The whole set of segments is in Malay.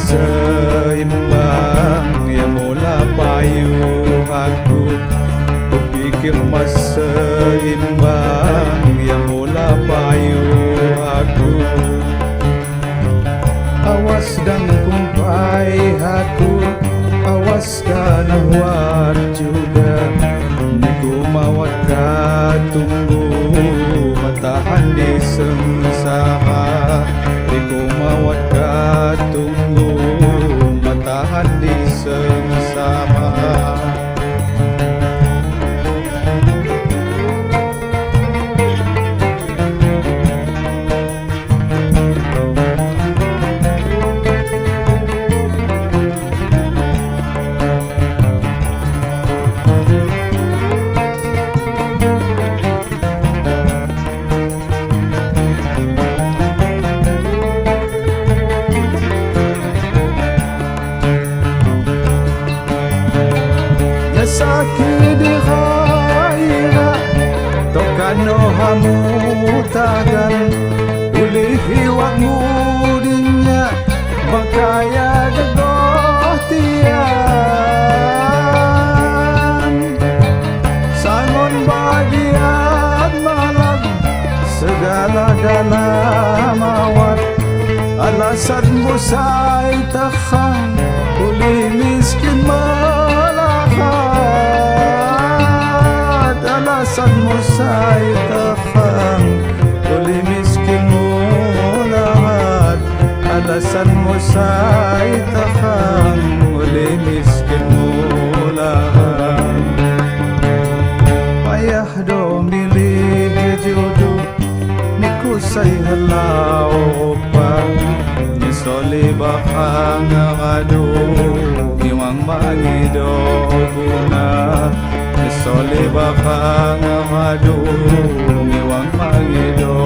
seimbang ya mula payu aku pikir mas seimbang ya mula payu aku awas dan kumpai aku awas dan awat juga niku mawat ka tunggu matahan di sengsara niku mawat ka tunggu matahan di sengsara. Sakit di khaira tokano hamutagan ulih hiwak mudinya makaya degoh tiang sangon bagian malam segala dalam awat alasan musai takhang ulih miskin alasan musai takhang uli miskin mulahat alasan musai takhang uli miskin mulahat payah do milih jodoh niku say halau pa nisoli bakang ngado niwang mangido guna sole bakang madu miwang mangido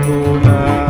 guna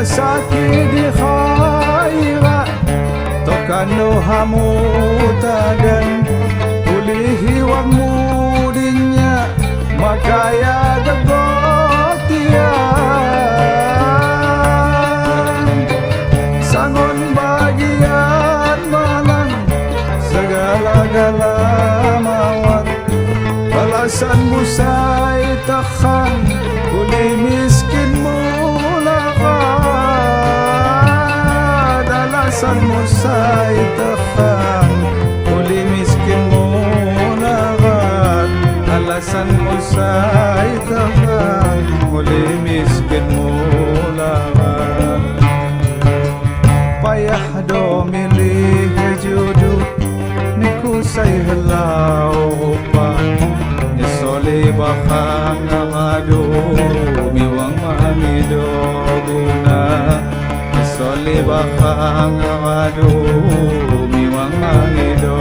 sakit di khaira tokano hamutagan ulih hiwak mudinya makaya degoh tiang sangon bagian malam segala-gala mawat alasan musai takhang ulih miskin alasan musai takhang uli miskin mulagat alasan musai takhang uli miskin mulagat payah do milih jodoh niku say halau pa nisoli bakang ngado miwang mangido guna sole bakang madu miwang mangido